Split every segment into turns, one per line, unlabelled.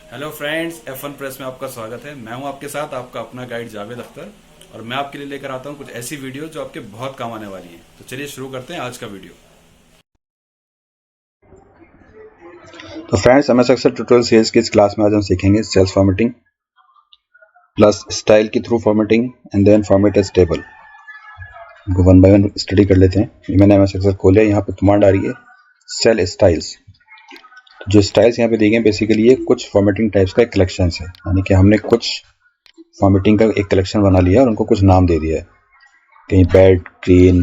Hello friends, F1 press में आपका स्वागत है। मैं हूं आपके साथ आपका अपना गाइड जावेद अख्तर और मैं आपके लिए लेकर आता हूं कुछ ऐसी वीडियो जो आपके बहुत काम आने वाली हैं। तो चलिए शुरू करते हैं आज का वीडियो।
तो friends, MS Excel tutorial series की इस क्लास में आज हम सीखेंगे सेल्स फॉर्मेटिंग प्लस स्टाइल की through formatting and then format as table. इनको वन बाय वन स्टडी कर लेते हैं। ये मैंने एमएस एक्सेल खोला है, यहाँ पे कमांड आ रही है सेल स्टाइल्स। तो जो स्टाइल्स यहाँ पे दिए गए बेसिकली ये कुछ फॉर्मेटिंग टाइप्स का एक कलेक्शन है, यानी कि हमने कुछ फॉर्मेटिंग का एक कलेक्शन बना लिया और उनको कुछ नाम दे दिया है, कहीं bad, green,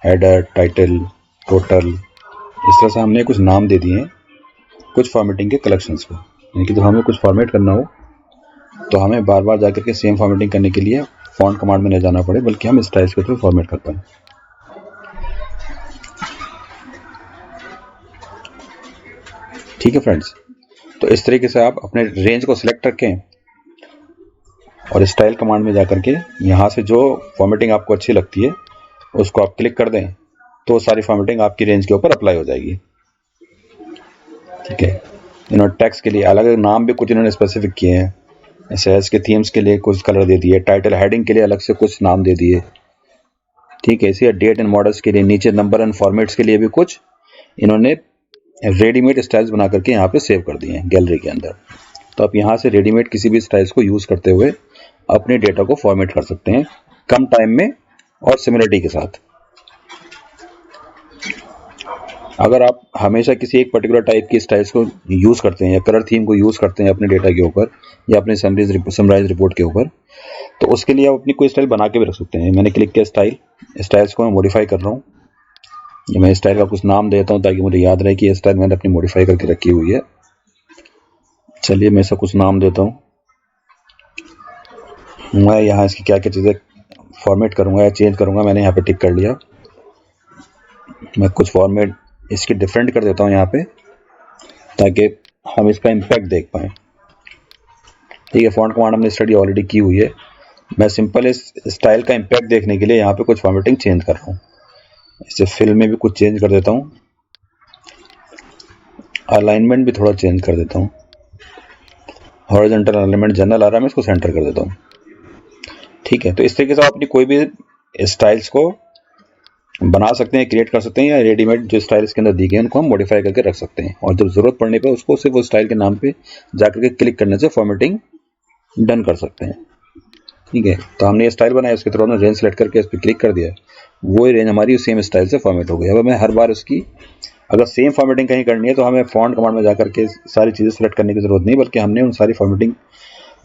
header, title, total, इस तरह से हमने कुछ नाम दे दिए हैं कुछ फॉर्मेटिंग के कलेक्शंस को। यानी कि जब हमें कुछ फॉर्मेट करना हो तो हमें बार बार जाकर के सेम फॉर्मेटिंग करने के लिए फॉन्ट कमांड में नहीं जाना पड़े, बल्कि हम स्टाइल्स के थ्रू फॉर्मेट कर पाए। ठीक है फ्रेंड्स, तो इस तरीके से आप अपने रेंज को सिलेक्ट रखें और स्टाइल कमांड में जाकर के यहाँ से जो फॉर्मेटिंग आपको अच्छी लगती है उसको आप क्लिक कर दें तो सारी फॉर्मेटिंग आपकी रेंज के ऊपर अप्लाई हो जाएगी। ठीक है, इन्होंने टेक्स्ट के लिए अलग अलग नाम भी कुछ इन्होंने स्पेसिफिक किए हैं, एसएस के थीम्स के लिए कुछ कलर दे दिए, टाइटल हेडिंग के लिए अलग से कुछ नाम दे दिए। ठीक है, इसी डेट एंड मॉडल्स के लिए नीचे नंबर एंड फॉर्मेट्स के लिए भी कुछ इन्होंने रेडीमेड स्टाइल्स बना करके यहाँ पे सेव कर दिए हैं गैलरी के अंदर। तो आप यहाँ से रेडीमेड किसी भी स्टाइल्स को यूज करते हुए अपने डेटा को फॉर्मेट कर सकते हैं कम टाइम में और सिमिलरिटी के साथ। अगर आप हमेशा किसी एक पर्टिकुलर टाइप की स्टाइल्स को यूज करते हैं या कलर थीम को यूज करते हैं अपने डेटा के ऊपर या अपने समराइज रिपोर्ट के ऊपर, तो उसके लिए आप अपनी कोई स्टाइल बना के भी रख सकते हैं। मैंने क्लिक किया स्टाइल्स को मैं मॉडिफाई कर रहा हूँ। ये मैं स्टाइल का कुछ नाम देता हूँ ताकि मुझे याद रहे कि ये स्टाइल मैंने अपनी मॉडिफाई करके रखी हुई है। चलिए मैं इसका कुछ नाम देता हूँ। मैं यहाँ इसकी क्या क्या चीज़ें फॉर्मेट करूँगा या चेंज करूँगा, मैंने यहाँ पे टिक कर लिया। मैं कुछ फॉर्मेट इसकी डिफरेंट कर देता हूँ यहाँ पे ताकि हम इसका इम्पैक्ट देख पाएँ। ठीक है, फॉन्ट कमांड हमने स्टडी ऑलरेडी की हुई है। मैं सिंपल इस स्टाइल का इम्पैक्ट देखने के लिए यहाँ पे कुछ फॉर्मेटिंग चेंज कर रहा हूँ। इसे फिल में भी कुछ चेंज कर देता हूँ, अलाइनमेंट भी थोड़ा चेंज कर देता हूँ, हॉरिजॉन्टल अलाइनमेंट जनरल आ रहा है, मैं इसको सेंटर कर देता हूँ। ठीक है, तो इस तरीके से आप अपनी कोई भी स्टाइल्स को बना सकते हैं, क्रिएट कर सकते हैं, या रेडीमेड जो स्टाइल इसके अंदर दी गई उनको हम मॉडिफाई करके रख सकते हैं और जब जरूरत पड़ने पर उसको सिर्फ वो स्टाइल के नाम पे जाकर के क्लिक करने से फॉर्मेटिंग डन कर सकते हैं। ठीक है, तो हमने ये स्टाइल बनाया, उसके थ्रू हमने रेंज सेलेक्ट करके इस पर क्लिक कर दिया, वो रेंज हमारी सेम स्टाइल से फॉर्मेट हो गई। अब हमें हर बार उसकी अगर सेम फॉर्मेटिंग कहीं करनी है तो हमें फॉन्ट कमांड में जाकर के सारी चीज़ें सेलेक्ट करने की जरूरत नहीं, बल्कि हमने उन सारी फॉर्मेटिंग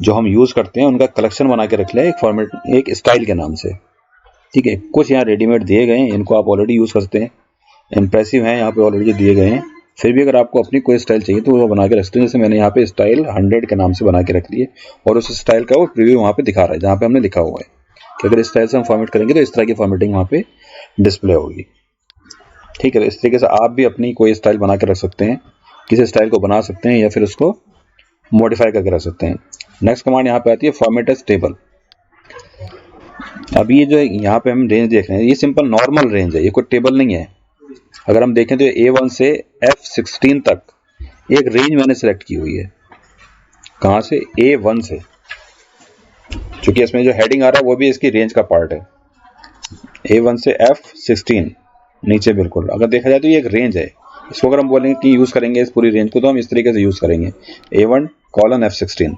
जो हम यूज़ करते हैं उनका कलेक्शन बना के रख लिया एक फॉर्मेट एक स्टाइल के नाम से। ठीक है, कुछ यहाँ रेडीमेड दिए गए हैं, इनको आप ऑलरेडी यूज़ कर सकते हैं, इंप्रेसिव हैं यहाँ पे ऑलरेडी दिए गए हैं। फिर भी अगर आपको अपनी कोई स्टाइल चाहिए तो वो बना के रख सकते हैं। जैसे मैंने यहाँ पे स्टाइल 100 के नाम से बना के रख लिए और उस स्टाइल का वो प्रीव्यू वहाँ पे दिखा रहा है जहाँ पे हमने लिखा हुआ है कि अगर इस स्टाइल से हम फॉर्मेट करेंगे तो इस तरह की फॉर्मेटिंग वहाँ पे डिस्प्ले होगी। ठीक है, तो इस तरीके से आप भी अपनी कोई स्टाइल बना के रख सकते हैं, किसी स्टाइल को बना सकते हैं या फिर उसको मॉडिफाई करके रख सकते हैं। नेक्स्ट कमांड यहाँ पे आती है फॉर्मेट एज टेबल। अभी ये जो यहाँ पे हम रेंज देख रहे हैं ये सिंपल नॉर्मल रेंज है, ये कोई टेबल नहीं है। अगर हम देखें तो A1 से F16 तक एक रेंज मैंने सेलेक्ट की हुई है। कहाँ से? A1 से, क्योंकि इसमें जो हेडिंग आ रहा है वो भी इसकी रेंज का पार्ट है। A1 से F16 नीचे बिल्कुल अगर देखा जाए तो ये एक रेंज है। इसको अगर हम बोलेंगे कि यूज करेंगे इस पूरी रेंज को तो हम इस तरीके से यूज करेंगे A1:F16।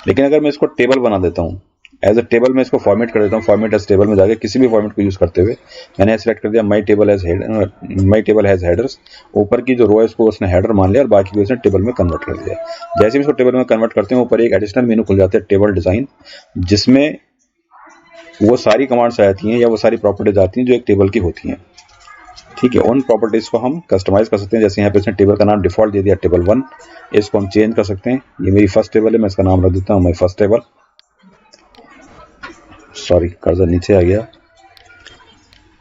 लेकिन अगर मैं इसको टेबल बना देता हूँ एज अ टेबल, मैं इसको फॉर्मेट कर देता हूँ, फॉर्मेट एज टेबल में जाके किसी भी फॉर्मेट को यूज करते हुए मैंने सेलेक्ट कर दिया माई टेबल हैज हेडर्स। ऊपर की जो रो है उसको उसने हेडर मान लिया और बाकी को उसने टेबल में कन्वर्ट कर दिया। जैसे भी इसको टेबल में कन्वर्ट करते हैं ऊपर एक एडिशनल मेनू खुल जाता है टेबल डिजाइन, जिसमें वो सारी कमांड्स आती हैं या वो सारी प्रॉपर्टीज आती हैं जो एक टेबल की होती हैं। ठीक है, उन प्रॉपर्टीज को हम कस्टमाइज कर सकते हैं। जैसे यहाँ पे इसने टेबल का नाम डिफॉल्ट दे दिया टेबल 1, इसको हम चेंज कर सकते हैं। ये मेरी फर्स्ट टेबल है, मैं इसका नाम रख देता हूँ my first table. Sorry, cursor नीचे आ गया,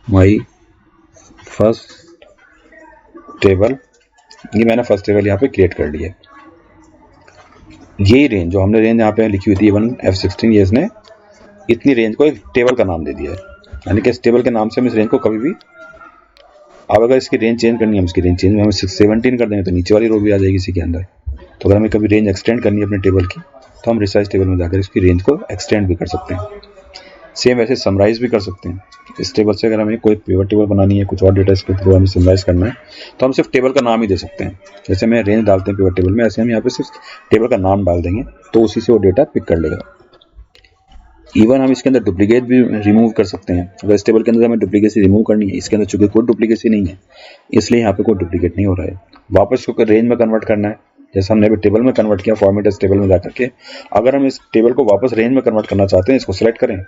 माई फर्स्ट टेबल। ये मैंने फर्स्ट टेबल यहाँ पे क्रिएट कर लिया। यही रेंज जो हमने रेंज यहाँ पे लिखी हुई थी A1:F16, ये इसने इतनी रेंज को एक टेबल का नाम दे दिया है। यानी कि इस टेबल के नाम से हम इस रेंज को कभी भी, अब अगर इसकी रेंज चेंज करनी है हम इसकी रेंज चेंज हम 17 कर देंगे तो नीचे वाली रो भी आ जाएगी इसी के अंदर। तो अगर हमें कभी रेंज एक्सटेंड करनी है अपने टेबल की तो हम रिसाइज टेबल में जाकर इसकी रेंज को एक्सटेंड भी कर सकते हैं। सेम वैसे समराइज भी कर सकते हैं। इस टेबल से अगर हमें कोई पिवट टेबल बनानी है, कुछ और डेटा इसके थ्रू हमें समराइज करना है, तो हम सिर्फ टेबल का नाम ही दे सकते हैं। जैसे हमें रेंज डालते हैं पिवट टेबल में, ऐसे हम यहाँ पे सिर्फ टेबल का नाम डाल देंगे तो उसी से वो डेटा पिक कर लेगा। इवन हम इसके अंदर डुप्लीकेट भी रिमूव कर सकते हैं। अगर इस टेबल के अंदर हमें डुप्लीकेसी रिमूव करनी है, इसके अंदर चूंकि कोई डुप्लीकेसी नहीं है इसलिए यहाँ पे कोई डुप्लीकेट नहीं हो रहा है। वापस को रेंज में कन्वर्ट करना है, जैसे हमने अभी टेबल में कन्वर्ट किया फॉर्मेट इस टेबल में जाकर के, अगर हम इस टेबल को वापस रेंज में कन्वर्ट करना चाहते हैं, इसको सिलेक्ट करें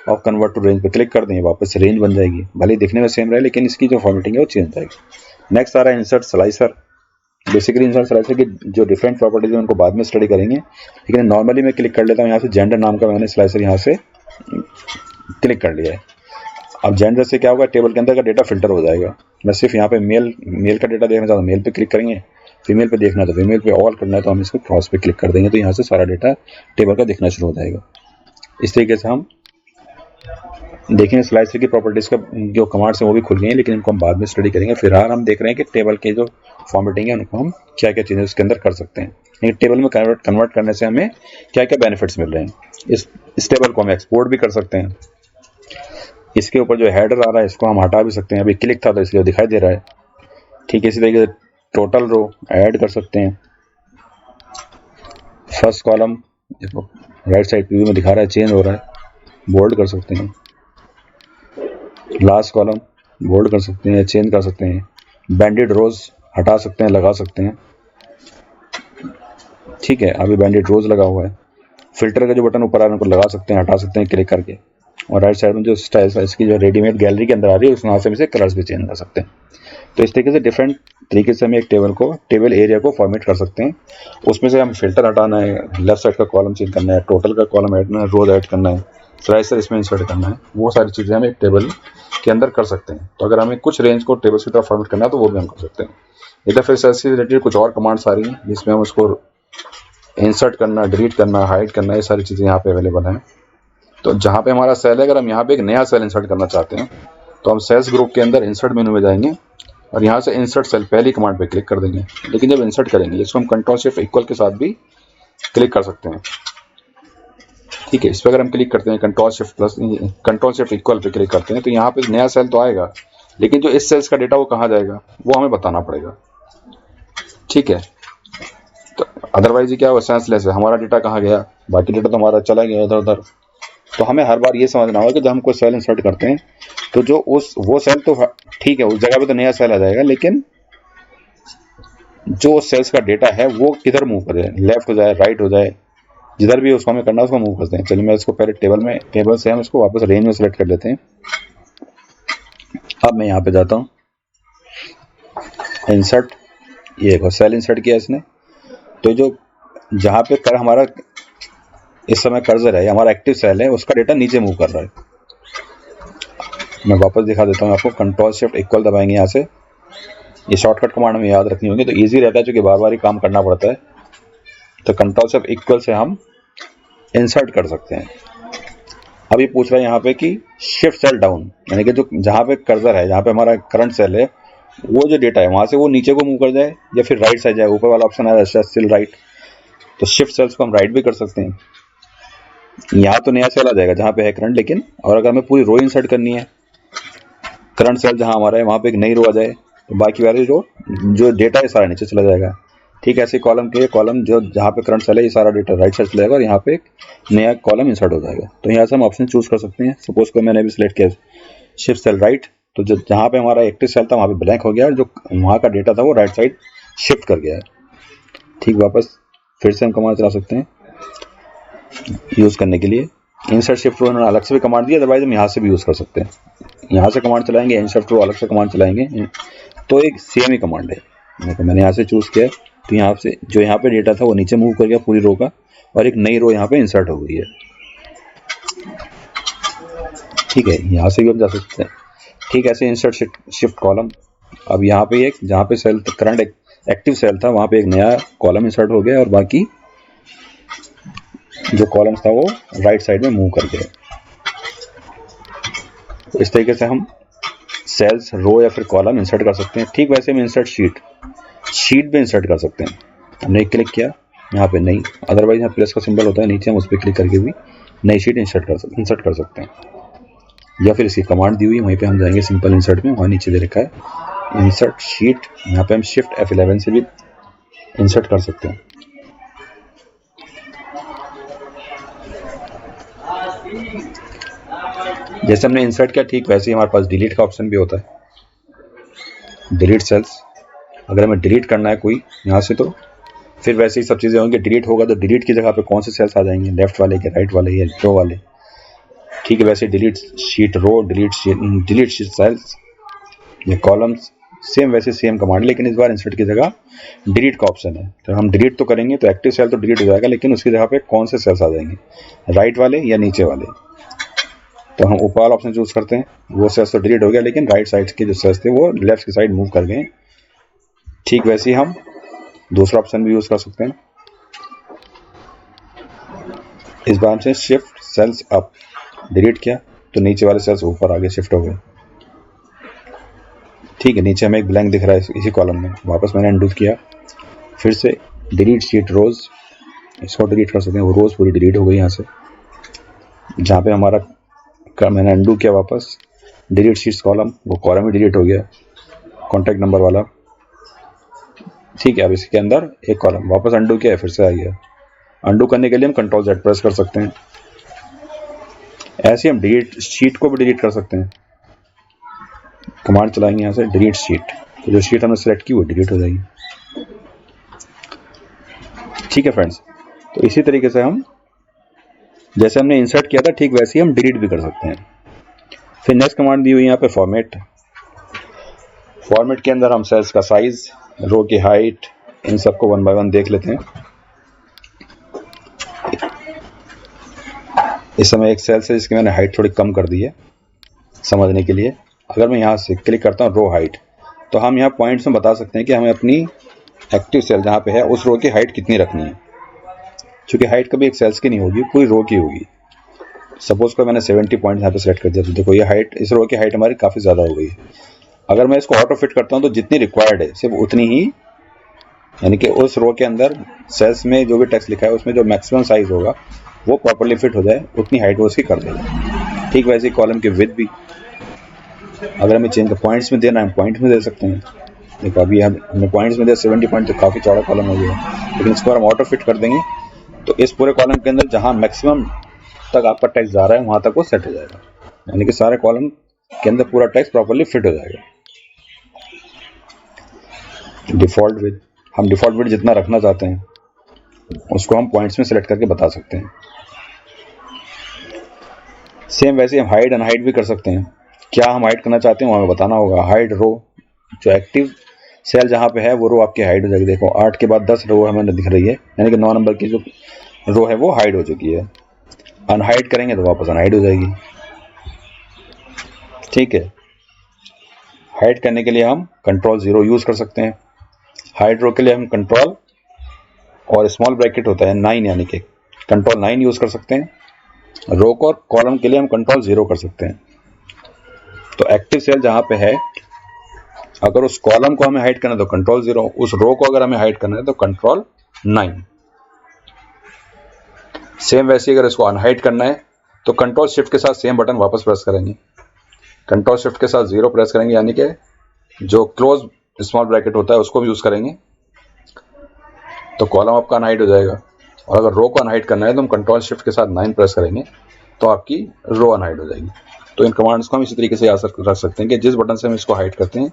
और कन्वर्ट टू रेंज पे क्लिक कर दें, वापस रेंज बन जाएगी। भले दिखने में सेम रहे लेकिन इसकी जो फॉर्मेटिंग है वो चेंज हो जाएगी। नेक्स्ट आ रहा है insert slicer. Basically insert slicer की जो डिफरेंट प्रॉपर्टीज है उनको बाद में स्टडी करेंगे, लेकिन नॉर्मली मैं क्लिक कर लेता हूँ यहाँ से, जेंडर नाम का मैंने स्लाइसर यहाँ से क्लिक कर लिया है। अब जेंडर से क्या होगा, टेबल के अंदर का डेटा फिल्टर हो जाएगा। मैं सिर्फ यहाँ पे मेल का डेटा देखना चाहता हूँ, मेल पे क्लिक करेंगे। फीमेल पे देखना है तो फीमेल पे, ऑल करना है तो हम इसको क्रॉस पे क्लिक कर देंगे, तो यहाँ से सारा डेटा टेबल का दिखना शुरू हो जाएगा। इस तरीके से हम देखेंगे स्लाइसर की प्रॉपर्टीज का जो कमांड्स हैं वो भी खुल गई हैं, लेकिन इनको हम बाद में स्टडी करेंगे। फिलहाल हम देख रहे हैं कि टेबल के जो फॉर्मेटिंग है उनको हम क्या क्या चीज़ें उसके अंदर कर सकते हैं, लेकिन टेबल में कन्वर्ट करने से हमें क्या क्या बेनिफिट्स मिल रहे हैं। इस टेबल को हम एक्सपोर्ट भी कर सकते हैं। इसके ऊपर जो हेडर आ रहा है इसको हम हटा भी सकते हैं, अभी क्लिक था तो इसलिए दिखाई दे रहा है। ठीक है, इसी तरीके से टोटल रो ऐड कर सकते हैं। फर्स्ट कॉलम देखो राइट साइड प्रीव्यू में दिखा रहा है, चेंज हो रहा है, बोल्ड कर सकते हैं। लास्ट कॉलम बोल्ड कर सकते हैं, चेंज कर सकते हैं। बैंडेड रोज हटा सकते हैं, लगा सकते हैं। ठीक है, अभी बैंडेड रोज लगा हुआ है। फिल्टर का जो बटन ऊपर आ रहा है उनको लगा सकते हैं, हटा सकते हैं क्लिक करके। और राइट साइड में जो स्टाइल्स है इसकी जो रेडीमेड गैलरी के अंदर आ रही है उसमें से इसे कलर्स भी चेंज कर सकते हैं। तो इस तरीके से डिफरेंट तरीके से हम एक टेबल एरिया को फॉर्मेट कर सकते हैं। उसमें से हम फिल्टर हटाना है, लेफ्ट साइड का कॉलम चेंज करना है, टोटल का कॉलम ऐड करना है, रोज ऐड करना है, स्लाइसर इसमें इंसर्ट करना है, वो सारी चीज़ें हम एक टेबल के अंदर कर सकते हैं। तो अगर हमें कुछ रेंज को टेबल की तरफ फॉर्मेट करना है तो वो भी हम कर सकते हैं। इधर फिर से रिलेटेड कुछ और कमांड्स आ रही हैं जिसमें हम उसको इंसर्ट करना, डिलीट करना, हाइड करना, ये सारी चीज़ें यहाँ पे अवेलेबल हैं। तो जहाँ पे हमारा सेल है, अगर हम यहाँ पे एक नया सेल इंसर्ट करना चाहते हैं तो हम सेल्स ग्रुप के अंदर इंसर्ट मेनू में जाएंगे और यहाँ से इंसर्ट सेल पहली कमांड पे क्लिक कर देंगे। लेकिन जब इंसर्ट करेंगे इसको हम कंट्रोल शिफ्ट इक्वल के साथ भी क्लिक कर सकते हैं। ठीक है, इस पर अगर हम क्लिक करते हैं control shift equal pay click करते हैं तो यहाँ पे नया सेल तो आएगा, लेकिन जो इस सेल्स का डेटा वो कहाँ जाएगा वो हमें बताना पड़ेगा। ठीक है, तो अदरवाइज क्या हुआ, सेंसलेस है, हमारा डेटा कहाँ गया, बाकी डेटा तो हमारा चला गया इधर उधर। तो हमें हर बार ये समझना होगा कि जब हम कोई सेल इंसर्ट करते हैं तो जो वो सेल तो ठीक है उस जगह पे तो नया सेल आ जाएगा, लेकिन जो सेल्स का डेटा है वो किधर मूव करे, लेफ्ट हो जाए, राइट हो जाए, जिधर भी उसको हमें करना है उसको मूव करते हैं। चलिए मैं इसको पहले टेबल से हम इसको वापस रेंज में सेलेक्ट कर लेते हैं। अब मैं यहाँ पे जाता हूँ, इंसर्ट, ये देखो सेल इंसर्ट किया इसने। तो जो जहाँ पे हमारा इस समय कर्सर है, हमारा एक्टिव सेल है, उसका डेटा नीचे मूव कर रहा है। मैं वापस दिखा देता हूँ आपको, कंट्रोल शिफ्ट इक्वल दबाएंगे यहाँ से। ये शॉर्टकट कमांड में याद रखनी होगी तो इजी रहता है, क्योंकि बार बार ही काम करना पड़ता है। तो कंट्रोल शिफ्ट इक्वल से हम इंसर्ट कर सकते हैं। अब ये पूछ रहा है यहाँ पे कि शिफ्ट सेल डाउन, यानी कि जो जहाँ पे कर्सर है, जहाँ पे हमारा करंट सेल है, वो जो डेटा है वहाँ से वो नीचे को मूव कर जाए या फिर राइट साइड जाए। ऊपर वाला ऑप्शन है स्टिल राइट, तो शिफ्ट सेल्स को हम राइट भी कर सकते हैं। यहाँ तो नया सेल आ जाएगा जहाँ पे है करंट, लेकिन और अगर हमें पूरी रो इंसर्ट करनी है, करंट सेल जहाँ हमारा है वहाँ पे एक नई रो आ जाए तो बाकी वाली रो जो डेटा है सारा नीचे चला जाएगा। ठीक है, ऐसे कॉलम के कॉलम जो जहाँ पे करंट सेल है ये सारा डेटा राइट साइड चलेगा और यहाँ पे एक नया कॉलम इंसर्ट हो जाएगा। तो यहाँ से हम ऑप्शन चूज कर सकते हैं। सपोज को मैंने अभी सिलेक्ट किया शिफ्ट सेल राइट, तो जो जहाँ पे हमारा एक्टिव सेल था वहाँ पे ब्लैंक हो गया और जो वहाँ का डेटा था वो राइट साइड शिफ्ट कर गया है। ठीक, वापस फिर से हम कमांड चला सकते हैं यूज़ करने के लिए। इंसर्ट शिफ्ट रो उन्होंने अलग से भी कमांड दिया, अदरवाइज हम यहाँ से भी यूज़ कर सकते हैं। यहाँ से कमांड चलाएंगे, इंसर्ट रो अलग से कमांड चलाएंगे, तो एक सेम ही कमांड है। मैंने यहाँ से चूज़ किया तो यहाँ से जो यहाँ पे डेटा था वो नीचे मूव कर गया पूरी रो का, और एक नई रो यहाँ पे इंसर्ट हो गई है। ठीक है, यहाँ से भी हम जा सकते हैं। ठीक है, ऐसे इंसर्ट शिफ्ट कॉलम। अब यहाँ पे एक जहाँ पे सेल करंट एक्टिव सेल था वहाँ पे एक नया कॉलम इंसर्ट हो गया और बाकी जो कॉलम्स था वो राइट साइड में मूव कर गया। तो इस तरीके से हम सेल्स, रो या फिर कॉलम इंसर्ट कर सकते हैं। ठीक वैसे हम इंसर्ट शीट भी इंसर्ट कर सकते हैं। हमने क्लिक किया यहाँ पे नई, अदरवाइज यहाँ प्लस का सिंबल होता है नीचे, हम उस पर क्लिक करके भी नई शीट इंसर्ट कर सकते हैं। या फिर इसकी कमांड दी हुई है, वहीं पे हम जाएंगे सिंपल इंसर्ट में, वहाँ नीचे दे रखा है इंसर्ट शीट, यहाँ पे हम शिफ्ट F11 से भी इंसर्ट कर सकते हैं। जैसे हमने इंसर्ट किया ठीक वैसे ही हमारे पास डिलीट का ऑप्शन भी होता है, डिलीट सेल्स। अगर हमें डिलीट करना है कोई यहाँ से, तो फिर वैसे ही सब चीज़ें होंगी, डिलीट होगा तो डिलीट की जगह पे कौन से सेल्स आ जाएंगे, लेफ्ट वाले के, राइट वाले या रो वाले। ठीक है, वैसे डिलीट शीट रो, डिलीट शीट सेल्स या कॉलम्स, सेम वैसे सेम कमांड, लेकिन इस बार इंसर्ट की जगह डिलीट का ऑप्शन है। तो हम डिलीट तो करेंगे तो एक्टिव सेल तो डिलीट हो जाएगा, लेकिन उसकी जगह पे कौन से सेल्स आ जाएंगे, राइट वाले या नीचे वाले। तो हम ऊपर वाला ऑप्शन चूज करते हैं, वो सेल्स तो डिलीट हो गया, लेकिन राइट साइड के जो सेल्स थे वो लेफ्ट की साइड मूव कर गए। ठीक वैसे ही हम दूसरा ऑप्शन भी यूज कर सकते हैं। इस बार से शिफ्ट सेल्स अप, डिलीट किया तो नीचे वाले सेल्स ऊपर आगे शिफ्ट हो गए। ठीक है, नीचे हमें एक ब्लैंक दिख रहा है इसी कॉलम में, वापस मैंने अनडू किया, फिर से डिलीट शीट रोज, इसको डिलीट कर सकते हैं, वो रोज पूरी डिलीट हो गई यहाँ से। जहाँ पे हमारा मैंने अनडू किया, वापस डिलीट शीट्स कॉलम, वो कॉलम ही डिलीट हो गया, कॉन्टैक्ट नंबर वाला। ठीक है, अब इसके अंदर एक कॉलम, वापस अनडू किया फिर से आ गया। अनडू करने के लिए हम कंट्रोल Z प्रेस कर सकते हैं। ऐसे हम डिलीट शीट को भी डिलीट कर सकते हैं, कमांड चलाएंगे यहाँ से डिलीट शीट, तो जो शीट हमने सेलेक्ट की वो डिलीट हो जाएगी। ठीक है फ्रेंड्स, तो इसी तरीके से हम जैसे हमने इंसर्ट किया था ठीक वैसे ही हम डिलीट भी कर सकते हैं। फिर नेक्स्ट कमांड दी हुई है यहाँ पे फॉर्मेट। फॉर्मेट के अंदर हम सेल्स का साइज, रो की हाइट, इन सबको वन बाय वन देख लेते हैं। इस समय एक सेल से जिसकी मैंने हाइट थोड़ी कम कर दी है समझने के लिए। अगर मैं यहाँ से क्लिक करता हूँ रो हाइट, तो हम यहाँ पॉइंट्स में बता सकते हैं कि हमें अपनी एक्टिव सेल जहाँ पे है उस रो की हाइट कितनी रखनी है। क्योंकि हाइट कभी एक सेल्स की नहीं होगी, पूरी रो की होगी। सपोज को मैंने 70 पॉइंट यहाँ पे सेलेक्ट कर दिया, तो देखो ये हाइट, इस रो की हाइट हमारी काफ़ी ज़्यादा हो गई है। अगर मैं इसको ऑटो फिट करता हूँ तो जितनी रिक्वायर्ड है सिर्फ उतनी ही, यानी कि उस रो के अंदर सेल्स में जो भी टेक्स्ट लिखा है उसमें जो मैक्सिमम साइज होगा वो प्रॉपर्ली फिट हो जाए, उतनी हाइट वो उसकी कर देगा। ठीक वैसे ही कॉलम की विड्थ भी, अगर हमें चेंज पॉइंट्स में देना है पॉइंट में दे सकते हैं। देखो अभी हमने पॉइंट्स में दिया 70 पॉइंट, तो काफ़ी चौड़ा कॉलम हो गया, लेकिन इसको हम ऑटो फिट कर देंगे तो इस पूरे कॉलम के अंदर जहाँ मैक्सिमम तक आपका टेक्स्ट जा रहा है वहाँ तक वो सेट हो जाएगा, यानी कि सारे कॉलम के अंदर पूरा टेक्स्ट प्रॉपर्ली फिट हो जाएगा। डिफ़ॉल्ट विड्थ, हम डिफ़ॉल्ट विड्थ जितना रखना चाहते हैं उसको हम पॉइंट्स में सेलेक्ट करके बता सकते हैं। सेम वैसे हम हाइड अनहाइड भी कर सकते हैं। क्या हम हाइड करना चाहते हैं वो हमें बताना होगा। हाइड रो, जो एक्टिव सेल जहाँ पे है वो रो आपकी हाइड हो जाएगी। देखो 8 के बाद 10 रो हमें दिख रही है, यानी कि 9 नंबर की जो रो है वो हाइड हो चुकी है। अनहाइड करेंगे तो वापस अनहाइड हो जाएगी। ठीक है, हाइड करने के लिए हम कंट्रोल 0 यूज कर सकते हैं। हाइड रो के लिए हम कंट्रोल और स्मॉल ब्रैकेट होता है 9, यानी कि कंट्रोल 9 यूज कर सकते हैं। रो को और कॉलम के लिए हम कंट्रोल 0 कर सकते हैं। तो एक्टिव सेल जहां पे है, अगर उस कॉलम को हमें हाइड करना है तो कंट्रोल 0, उस रो को अगर हमें हाइड करना है तो कंट्रोल 9। सेम वैसे अगर इसको अनहाइड करना है तो कंट्रोल शिफ्ट के साथ सेम बटन वापस प्रेस करेंगे, कंट्रोल शिफ्ट के साथ 0 प्रेस करेंगे, यानी कि जो क्लोज स्मॉल ब्रैकेट होता है उसको भी यूज करेंगे तो कॉलम आपका अनहाइड हो जाएगा। और अगर रो को अनहाइड करना है तो हम कंट्रोल शिफ्ट के साथ 9 प्रेस करेंगे तो आपकी रो अनहाइड हो जाएगी। तो इन कमांड्स को हम इसी तरीके से याद रख सकते हैं कि जिस बटन से हम इसको हाइड करते हैं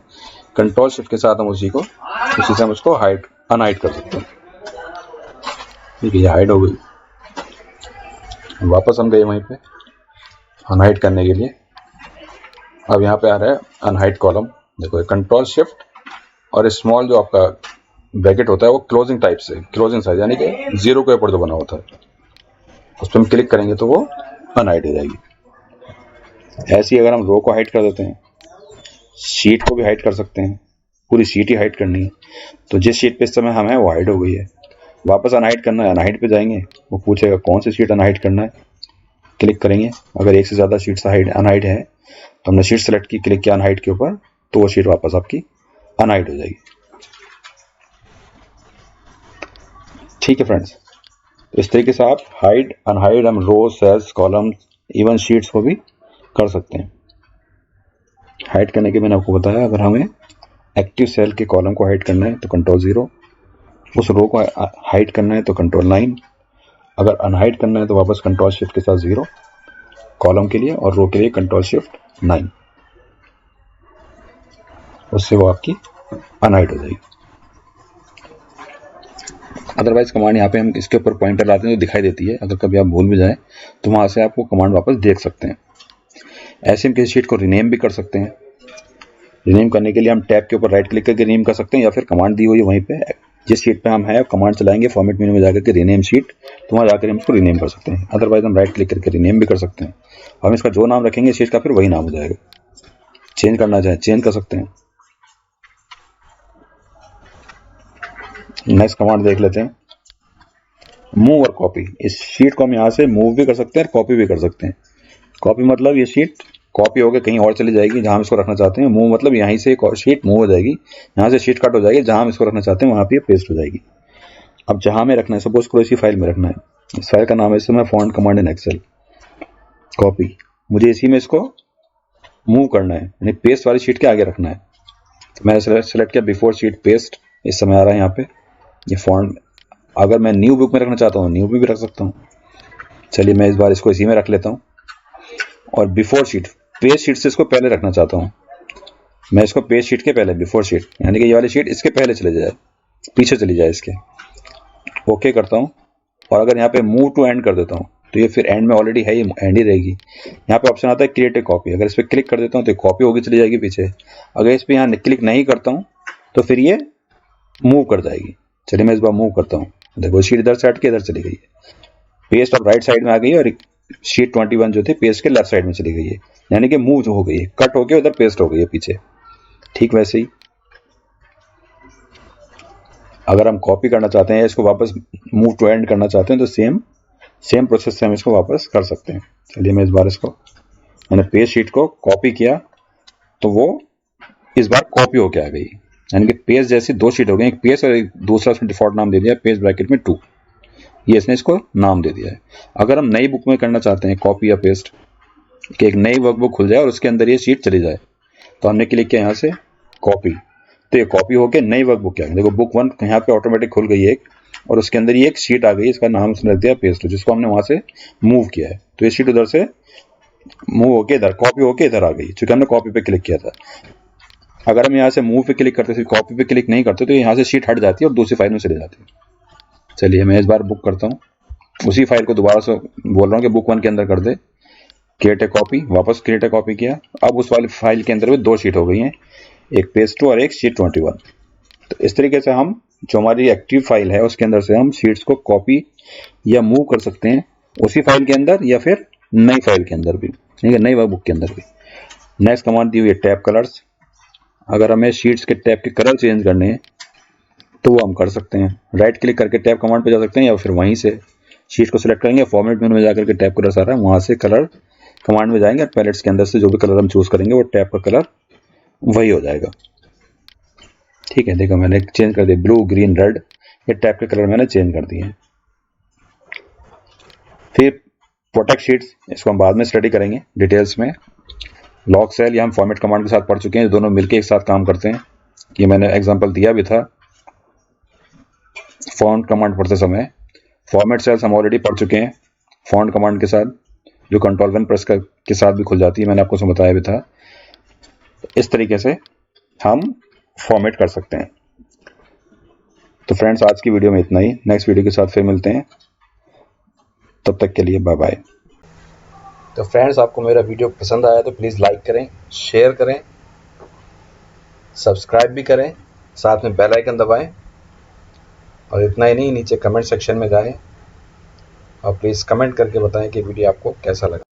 कंट्रोल शिफ्ट के साथ हम उसी से हम उसको हाइड अनहाइड कर सकते हैं। ठीक है, ये हाइड हो गई। वापस हम गए वहीं पे अनहाइड करने के लिए। अब यहाँ पे आ रहा है अनहाइड कॉलम। देखो कंट्रोल शिफ्ट और स्मॉल जो आपका ब्रैकेट होता है वो क्लोजिंग टाइप से, क्लोजिंग साइज, यानी कि 0 के ऊपर जो बना होता है उस पर हम क्लिक करेंगे तो वो अनहाइड हो जाएगी। ऐसे ही अगर हम रो को हाइड कर देते हैं, शीट को भी हाइड कर सकते हैं, पूरी शीट ही हाइड करनी है तो जिस शीट पे इस समय हम हैं वो हाइड हो गई है। वापस अनहाइड करना है, अनहाइड पे जाएंगे, वो पूछेगा कौन सी शीट अनहाइड करना है, क्लिक करेंगे। अगर एक से ज़्यादा शीट्स अनहाइड है तो हमने शीट सेलेक्ट की, क्लिक किया अनहाइड के ऊपर, तो वो शीट वापस आपकी अनहाइड हो जाएगी। ठीक है फ्रेंड्स, तो इस तरीके से आप हाइड अनहाइड हम रो सेल्स कॉलम इवन शीट्स को भी कर सकते हैं। हाइड करने के मैंने आपको बताया, अगर हमें एक्टिव सेल के कॉलम को हाइड करना है तो कंट्रोल 0, उस रो को हाइड करना है तो कंट्रोल 9, अगर अनहाइड करना है तो वापस कंट्रोल शिफ्ट के साथ 0 कॉलम के लिए और रो के लिए कंट्रोल शिफ्ट 9, उससे वो आपकी अनहाइड हो जाएगी। अदरवाइज कमांड यहाँ पे हम इसके ऊपर पॉइंटर लाते हैं तो दिखाई देती है, अगर कभी आप भूल भी जाए तो वहां से आप वो कमांड वापस देख सकते हैं। ऐसे हम किसी शीट को रिनेम भी कर सकते हैं। रिनेम करने के लिए हम टैब के ऊपर राइट क्लिक करके रिनेम कर सकते हैं, या फिर कमांड दी हुई है वहीं पे जिस शीट पे हम है कमांड चलाएंगे फॉर्मेट मेनू में जाकर के रिनेम शीट, तो वहाँ जाकर हम इसको रिनेम कर सकते हैं। अदरवाइज हम राइट क्लिक करके रिनेम भी कर सकते हैं। हम इसका जो नाम रखेंगे शीट का फिर वही नाम हो जाएगा। चेंज करना चाहे चेंज कर सकते हैं। नेक्स्ट कमांड देख लेते हैं, मूव और कॉपी। इस शीट को हम यहाँ से मूव भी कर सकते हैं और कॉपी भी कर सकते हैं। कॉपी मतलब ये शीट कॉपी होकर कहीं और चली जाएगी जहां हम इसको रखना चाहते हैं। मूव मतलब यहीं से शीट मूव हो जाएगी, यहाँ से शीट कट हो जाएगी, जहां हम इसको रखना चाहते हैं वहां पे पेस्ट हो जाएगी। अब जहां में रखना है, सपोज करो इसी फाइल में रखना है, इस फाइल का नाम है इसे मैं font command in Excel copy, मुझे इसी में इसको मूव करना है, यानी पेस्ट वाली शीट के आगे रखना है। तो मैंने सेलेक्ट किया बिफोर शीट पेस्ट, इस समय आ रहा है यहाँ पे ये फॉन्ट। अगर मैं न्यू बुक में रखना चाहता हूँ न्यू भी रख सकता हूँ। चलिए मैं इस बार इसको इसी में रख लेता हूँ। और बिफोर शीट पेज शीट से इसको पहले रखना चाहता हूँ, मैं इसको पेज शीट के पहले बिफोर शीट, यानी कि ये वाली शीट इसके पहले चले जाए, पीछे चली जाए इसके। ओके करता हूँ और अगर यहाँ पे मूव टू एंड कर देता हूँ तो ये फिर एंड में ऑलरेडी है, ये एंड ही रहेगी। यहाँ पे ऑप्शन आता है क्रिएट ए कॉपी, अगर इस पर क्लिक कर देता हूँ तो कॉपी होगी चली जाएगी पीछे। अगर इस पर यहाँ क्लिक नहीं करता हूँ तो फिर ये मूव कर जाएगी। चलिए मैं इस बार मूव करता हूँ, देखो शीट इधर से हट के इधर चली गई है, पेस्ट अब राइट साइड में आ गई है और शीट 21 जो थी पेस्ट के लेफ्ट साइड में चली गई है, यानी कि मूव हो गई है, कट होके उधर पेस्ट हो गई है पीछे। ठीक वैसे ही अगर हम कॉपी करना चाहते हैं, इसको वापस मूव टू एंड करना चाहते हैं तो सेम प्रोसेस से हम इसको वापस कर सकते हैं। चलिए मैं इस बार इसको मैंने पेज शीट को कॉपी किया तो वो इस बार कॉपी होके आ गई, यानी कि पेज जैसी दो शीट हो गई, एक पेज और एक दूसरा उसने डिफॉल्ट नाम दे दिया पेज ब्रैकेट में 2, ये इसने इसको नाम दे दिया है। अगर हम नई बुक में करना चाहते हैं कॉपी या पेस्ट कि एक नई वर्कबुक खुल जाए और उसके अंदर ये शीट चली जाए, तो हमने क्लिक किया यहाँ से कॉपी, तो ये कॉपी होके नई वर्कबुक क्या, देखो बुक 1 यहाँ पे ऑटोमेटिक खुल गई है एक, और उसके अंदर ये एक शीट आ गई, इसका नाम उसने रख दिया पेस्ट, जिसको हमने वहां से मूव किया है, तो ये शीट उधर से मूव होके इधर कॉपी होके इधर आ गई, क्योंकि हमने कॉपी पे क्लिक किया था। अगर हम यहाँ से मूव पे क्लिक करते कॉपी पे क्लिक नहीं करते तो यहाँ से शीट हट जाती है और दूसरी फाइल में चली जाती है। चलिए मैं इस बार बुक करता हूँ, उसी फाइल को दोबारा से बोल रहा हूँ कि बुक 1 के अंदर कर दे, क्रिएट ए कॉपी, वापस क्रिएट ए कॉपी किया। अब उस वाली फाइल के अंदर भी 2 शीट हो गई हैं, एक पेज 2 और एक शीट 21। तो इस तरीके से हम जो हमारी एक्टिव फाइल है उसके अंदर से हम शीट्स को कॉपी या मूव कर सकते हैं उसी फाइल के अंदर या फिर नई फाइल के अंदर भी, ठीक है, नई वर्कबुक के अंदर भी। नेक्स्ट कमांड दी हुई है टैब कलर्स। अगर हमें शीट्स के टैब के कलर चेंज करने हैं तो वो हम कर सकते हैं, राइट क्लिक करके टैब कमांड पे जा सकते हैं या फिर वहीं से शीट को सिलेक्ट करेंगे, फॉर्मेट मेनू में जाकर के टैब कलर्स आ रहा है वहां से कलर कमांड में जाएंगे और पैलेट्स के अंदर से जो भी कलर हम चूज करेंगे वो टैब का कलर वही हो जाएगा। ठीक है, देखो मैंने चेंज कर दिया, ब्लू ग्रीन रेड, ये टैब के कलर मैंने चेंज कर दिए हैं। फिर प्रोटेक्ट शीट्स, इसको हम बाद में स्टडी करेंगे डिटेल्स में। लॉक सेल या हम फॉर्मेट कमांड के साथ पढ़ चुके हैं, दोनों मिलकर एक साथ काम करते हैं, ये मैंने एग्जांपल दिया भी था फॉन्ट कमांड पढ़ते समय। फॉर्मेट सेल्स हम ऑलरेडी पढ़ चुके हैं फॉन्ट कमांड के साथ, जो कंट्रोल 1 प्रेस के साथ भी खुल जाती है, मैंने आपको उसमें बताया भी था। इस तरीके से हम फॉर्मेट कर सकते हैं। तो फ्रेंड्स आज की वीडियो में इतना ही, नेक्स्ट वीडियो के साथ फिर मिलते हैं, तब तक के लिए बाय बाय। तो फ्रेंड्स आपको मेरा वीडियो पसंद आया तो प्लीज़ लाइक करें, शेयर करें, सब्सक्राइब भी करें, साथ में बेल आइकन दबाएं, और इतना ही नहीं, नीचे कमेंट सेक्शन में जाएं और प्लीज़ कमेंट करके बताएं कि वीडियो आपको कैसा लगा।